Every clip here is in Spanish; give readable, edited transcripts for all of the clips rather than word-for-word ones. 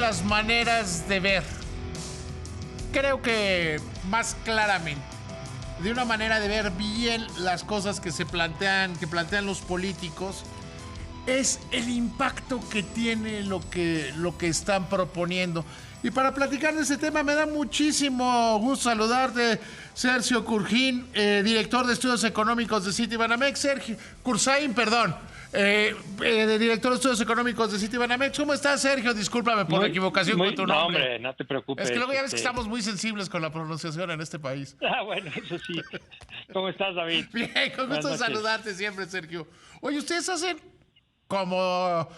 las maneras de ver, creo que más claramente, de una manera de ver bien las cosas que plantean los políticos, es el impacto que tiene lo que están proponiendo. Y para platicar de ese tema me da muchísimo gusto saludarte, Sergio Curjín, director de Estudios Económicos de Citibanamex. Sergio Cursain, perdón. Director de Estudios Económicos de Citibanamex. ¿Cómo estás, Sergio? Discúlpame por la equivocación con tu nombre. No, hombre, no te preocupes. Es que luego ya ves que estamos muy sensibles con la pronunciación en este país. Bueno, eso sí. ¿Cómo estás, David? Bien, con gusto de saludarte siempre, Sergio. Oye, ustedes hacen, como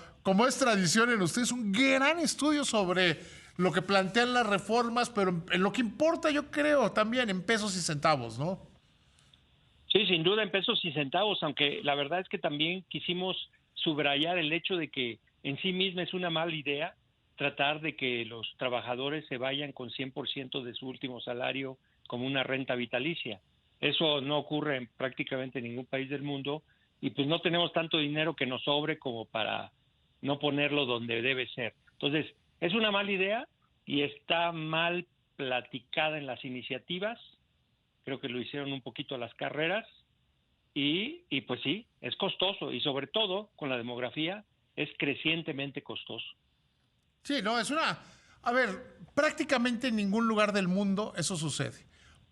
es tradición en ustedes, un gran estudio sobre lo que plantean las reformas, pero en lo que importa, yo creo, también en pesos y centavos, ¿no? Sí, sin duda en pesos y centavos, aunque la verdad es que también quisimos subrayar el hecho de que en sí misma es una mala idea tratar de que los trabajadores se vayan con 100% de su último salario como una renta vitalicia. Eso no ocurre en prácticamente ningún país del mundo y pues no tenemos tanto dinero que nos sobre como para no ponerlo donde debe ser. Entonces, es una mala idea y está mal platicada en las iniciativas. Creo que lo hicieron un poquito a las carreras y pues sí, es costoso y sobre todo con la demografía es crecientemente costoso. Sí, no, a ver, prácticamente en ningún lugar del mundo eso sucede.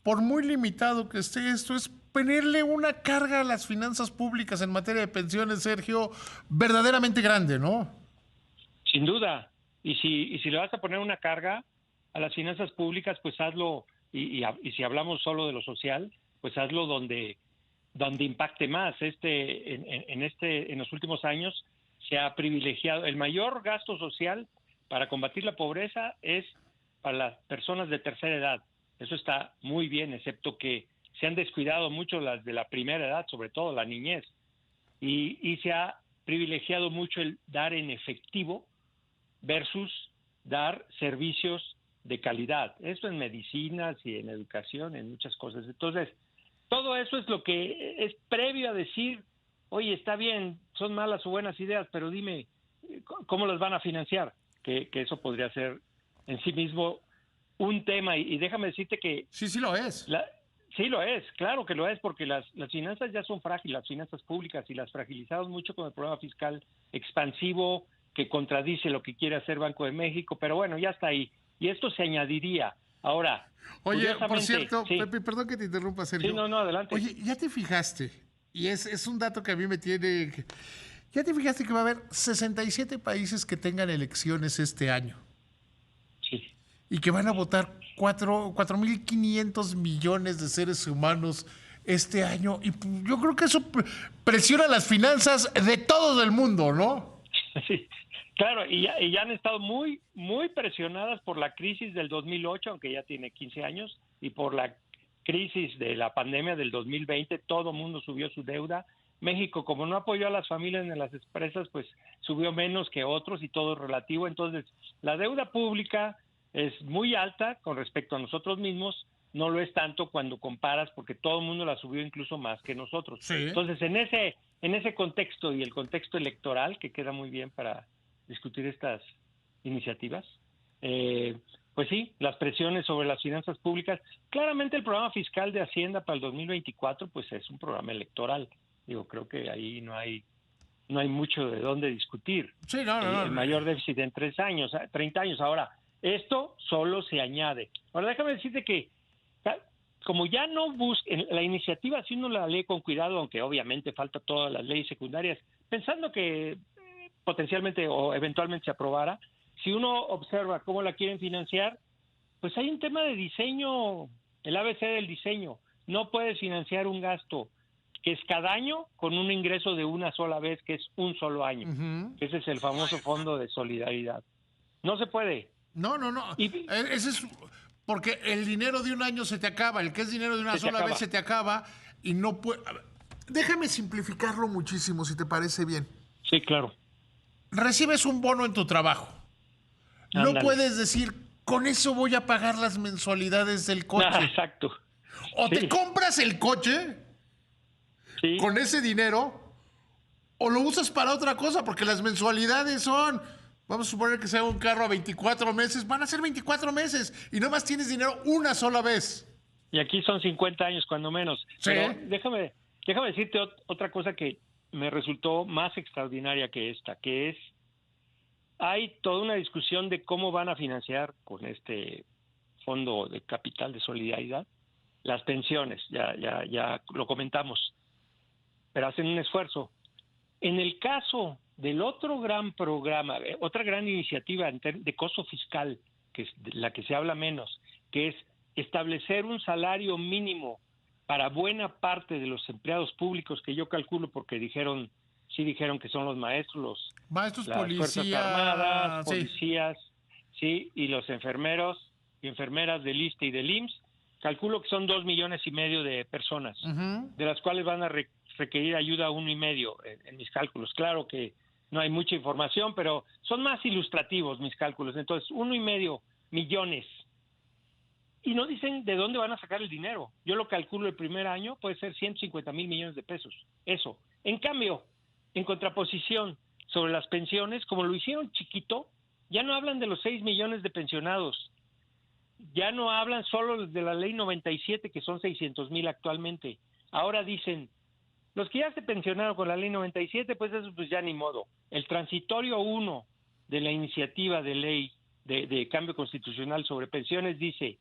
Por muy limitado que esté esto, es ponerle una carga a las finanzas públicas en materia de pensiones, Sergio, verdaderamente grande, ¿no? Sin duda. Y si le vas a poner una carga a las finanzas públicas, pues hazlo, y si hablamos solo de lo social, pues hazlo donde impacte más. En los últimos años se ha privilegiado el mayor gasto social para combatir la pobreza es para las personas de tercera edad. Eso está muy bien, excepto que se han descuidado mucho las de la primera edad, sobre todo la niñez, y se ha privilegiado mucho el dar en efectivo versus dar servicios de calidad. Esto en medicinas y en educación, en muchas cosas. Entonces, todo eso es lo que es previo a decir, oye, está bien, son malas o buenas ideas, pero dime, ¿cómo las van a financiar? Que eso podría ser en sí mismo un tema. Y déjame decirte que... Sí lo es. Sí lo es, claro que lo es, porque las finanzas ya son frágiles, las finanzas públicas, y las fragilizamos mucho con el programa fiscal expansivo que contradice lo que quiere hacer Banco de México, pero bueno, ya está ahí. Y esto se añadiría. Ahora, oye, por cierto, sí. Pepe, perdón que te interrumpa, Sergio. Sí, no, adelante. Oye, ¿ya te fijaste? Y es un dato que a mí me tiene... ¿Ya te fijaste que va a haber 67 países que tengan elecciones este año? Sí. Y que van a votar 4.500 millones de seres humanos este año. Y yo creo que eso presiona las finanzas de todo el mundo, ¿no? Sí, claro, y ya han estado muy, muy presionadas por la crisis del 2008, aunque ya tiene 15 años, y por la crisis de la pandemia del 2020, todo el mundo subió su deuda. México, como no apoyó a las familias en las empresas, pues subió menos que otros y todo es relativo. Entonces, la deuda pública es muy alta con respecto a nosotros mismos, no lo es tanto cuando comparas, porque todo el mundo la subió incluso más que nosotros. Sí. Entonces, en ese contexto y el contexto electoral, que queda muy bien para discutir estas iniciativas, pues sí, las presiones sobre las finanzas públicas. Claramente el programa fiscal de Hacienda para el 2024, pues es un programa electoral. Digo, creo que ahí no hay mucho de dónde discutir. Sí, El mayor déficit en 30 años. Ahora, esto solo se añade. Ahora, déjame decirte que como ya no busquen la iniciativa, si uno la lee con cuidado, aunque obviamente falta todas las leyes secundarias, pensando que potencialmente o eventualmente se aprobara, si uno observa cómo la quieren financiar, pues hay un tema de diseño, el ABC del diseño. No puedes financiar un gasto que es cada año con un ingreso de una sola vez, que es un solo año. Uh-huh. Ese es el famoso fondo de solidaridad. No se puede. No. Ese es porque el dinero de un año se te acaba, el que es dinero de una sola vez se te acaba y no puede... Déjame simplificarlo muchísimo, si te parece bien. Sí, claro. Recibes un bono en tu trabajo. Ándale. No puedes decir, con eso voy a pagar las mensualidades del coche. Exacto. O te compras el coche con ese dinero, o lo usas para otra cosa, porque las mensualidades son... vamos a suponer que sea un carro a 24 meses, van a ser 24 meses y nomás tienes dinero una sola vez. Y aquí son 50 años cuando menos. Sí. Pero déjame decirte otra cosa que me resultó más extraordinaria que esta, que es, hay toda una discusión de cómo van a financiar con este fondo de capital de solidaridad las pensiones, ya lo comentamos, pero hacen un esfuerzo. En el caso del otro gran programa, otra gran iniciativa de costo fiscal, que es de la que se habla menos, que es establecer un salario mínimo para buena parte de los empleados públicos, que yo calculo porque dijeron que son los maestros, Maestros, las policías, Fuerzas Armadas, sí. policías, sí, y los enfermeros y enfermeras del ISSSTE y del IMSS. Calculo que son 2,5 millones de personas, de las cuales van a requerir ayuda 1,5 millones en mis cálculos. Claro que no hay mucha información, pero son más ilustrativos mis cálculos. Entonces, 1,5 millones. Y no dicen de dónde van a sacar el dinero. Yo lo calculo el primer año, puede ser 150,000 millones de pesos. Eso. En cambio, en contraposición sobre las pensiones, como lo hicieron chiquito, ya no hablan de los 6 millones de pensionados. Ya no hablan solo de la ley 97, que son 600,000 actualmente. Ahora dicen, los que ya se pensionaron con la ley 97, pues eso pues ya ni modo. El transitorio 1 de la iniciativa de ley de cambio constitucional sobre pensiones dice,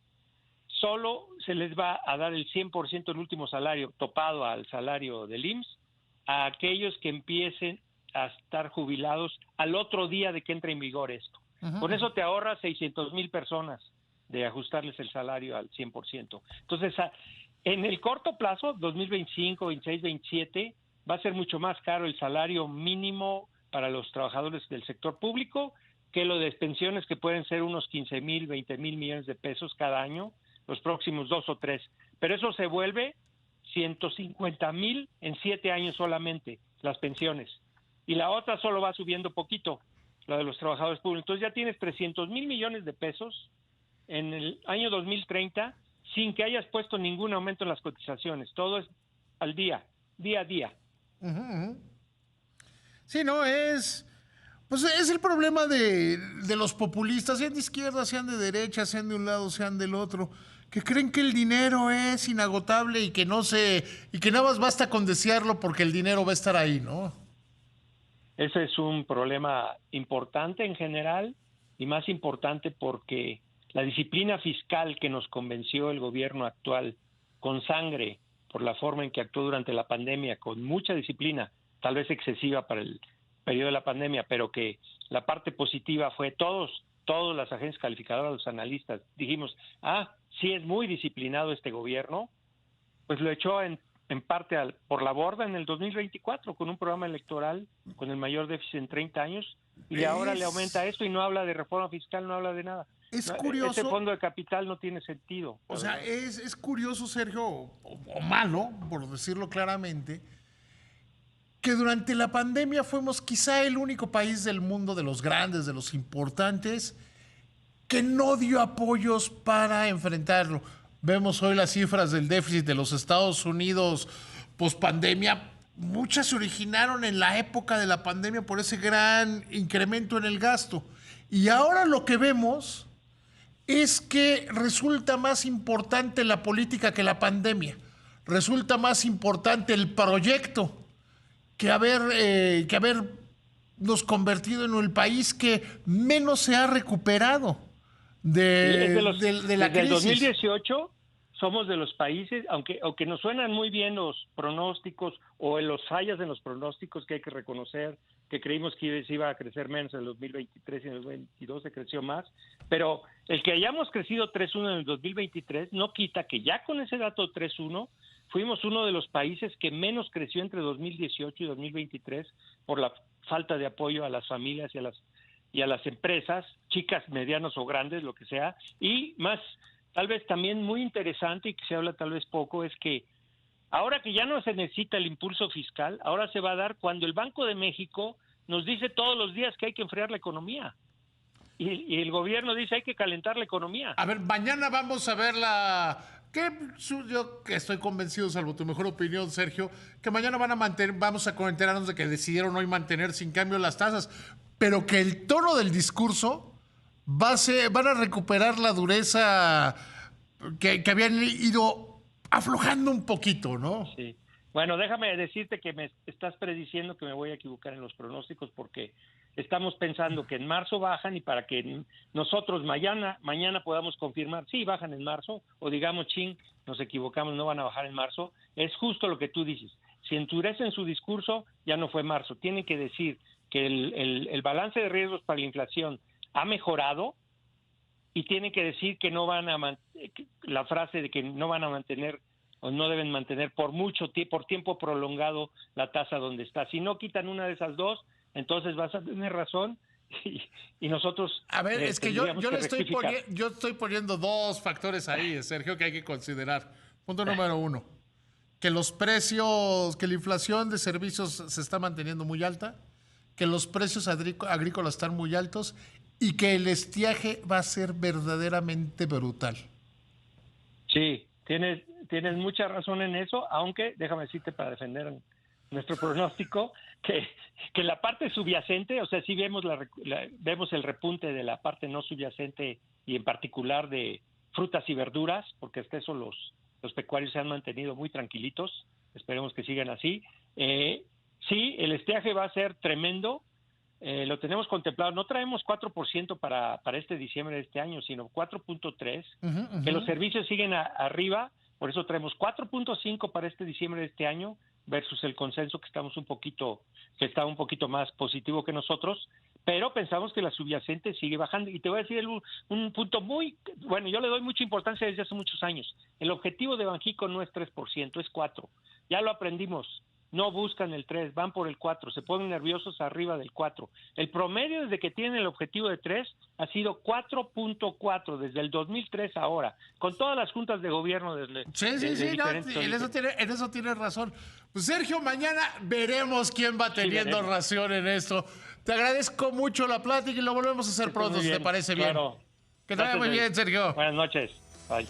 solo se les va a dar el 100% del último salario topado al salario del IMSS a aquellos que empiecen a estar jubilados al otro día de que entre en vigor esto. Con eso te ahorras 600,000 personas de ajustarles el salario al 100%. Entonces, en el corto plazo, 2025, 26, 27, va a ser mucho más caro el salario mínimo para los trabajadores del sector público que lo de pensiones, que pueden ser unos 15,000, 20,000 millones de pesos cada año, los próximos 2 o 3. Pero eso se vuelve 150,000 en 7 años solamente, las pensiones. Y la otra solo va subiendo poquito, la de los trabajadores públicos. Entonces ya tienes 300,000 millones de pesos en el año 2030 sin que hayas puesto ningún aumento en las cotizaciones. Todo es al día a día. Sí, no, pues es el problema de los populistas, sean de izquierda, sean de derecha, sean de un lado, sean del otro, que creen que el dinero es inagotable y que nada más basta con desearlo porque el dinero va a estar ahí, ¿no? Ese es un problema importante en general y más importante porque la disciplina fiscal que nos convenció el gobierno actual con sangre por la forma en que actuó durante la pandemia, con mucha disciplina, tal vez excesiva para el periodo de la pandemia, pero que la parte positiva fue todas las agencias calificadoras, los analistas, dijimos, sí es muy disciplinado este gobierno, pues lo echó en parte por la borda en el 2024 con un programa electoral con el mayor déficit en 30 años y ahora le aumenta esto y no habla de reforma fiscal, no habla de nada. Es curioso. Ese fondo de capital no tiene sentido. O sea, es curioso, Sergio, o malo, por decirlo claramente, que durante la pandemia fuimos quizá el único país del mundo, de los grandes, de los importantes, que no dio apoyos para enfrentarlo. Vemos hoy las cifras del déficit de los Estados Unidos post-pandemia. Muchas se originaron en la época de la pandemia por ese gran incremento en el gasto. Y ahora lo que vemos es que resulta más importante la política que la pandemia. Resulta más importante el proyecto que habernos convertido en el país que menos se ha recuperado de la crisis. Desde el 2018 somos de los países, aunque nos suenan muy bien los pronósticos o en los fallas en los pronósticos, que hay que reconocer que creímos que se iba a crecer menos en el 2023 y en el 2022 se creció más, pero el que hayamos crecido 3.1 en el 2023 no quita que ya con ese dato 3.1 fuimos uno de los países que menos creció entre 2018 y 2023 por la falta de apoyo a las familias y a las empresas, chicas, medianas o grandes, lo que sea, y más, tal vez también muy interesante y que se habla tal vez poco, es que ahora que ya no se necesita el impulso fiscal, ahora se va a dar cuando el Banco de México nos dice todos los días que hay que enfriar la economía. Y el gobierno dice hay que calentar la economía. A ver, mañana vamos a ver Yo que estoy convencido, salvo tu mejor opinión, Sergio, que mañana vamos a enterarnos de que decidieron hoy mantener sin cambio las tasas, pero que el tono del discurso van a recuperar la dureza que habían ido aflojando un poquito, ¿no? Sí. Bueno, déjame decirte que me estás prediciendo que me voy a equivocar en los pronósticos porque estamos pensando que en marzo bajan y para que nosotros mañana podamos confirmar, sí, bajan en marzo, o digamos, nos equivocamos, no van a bajar en marzo, es justo lo que tú dices. Si endurecen su discurso, ya no fue marzo. Tienen que decir que el balance de riesgos para la inflación ha mejorado y tienen que decir que no van a la frase de que no van a mantener o no deben mantener por tiempo prolongado la tasa donde está. Si no quitan una de esas dos, entonces vas a tener razón y nosotros... A ver, es que yo estoy poniendo dos factores ahí, Sergio, que hay que considerar. Punto número 1, que que la inflación de servicios se está manteniendo muy alta, que los precios agrícolas están muy altos y que el estiaje va a ser verdaderamente brutal. Sí, tienes mucha razón en eso, aunque déjame decirte para defender nuestro pronóstico que la parte subyacente, o sea, sí vemos vemos el repunte de la parte no subyacente y en particular de frutas y verduras, porque hasta eso los pecuarios se han mantenido muy tranquilitos, esperemos que sigan así. Sí, el estiaje va a ser tremendo, lo tenemos contemplado, no traemos 4% para este diciembre de este año, sino 4.3%, que los servicios siguen arriba, por eso traemos 4.5 para este diciembre de este año versus el consenso que está un poquito más positivo que nosotros, pero pensamos que la subyacente sigue bajando. Y te voy a decir un punto bueno, yo le doy mucha importancia desde hace muchos años. El objetivo de Banxico no es 3%, es 4%. Ya lo aprendimos. No buscan el 3, van por el 4, se ponen nerviosos arriba del 4. El promedio desde que tienen el objetivo de 3 ha sido 4.4 desde el 2003 ahora, con todas las juntas de gobierno desde en eso tienes razón. Pues Sergio, mañana veremos quién va teniendo razón en esto. Te agradezco mucho la plática y lo volvemos a hacer pronto, si te parece bien. Claro. Que te vaya muy bien, Sergio. Buenas noches. Bye.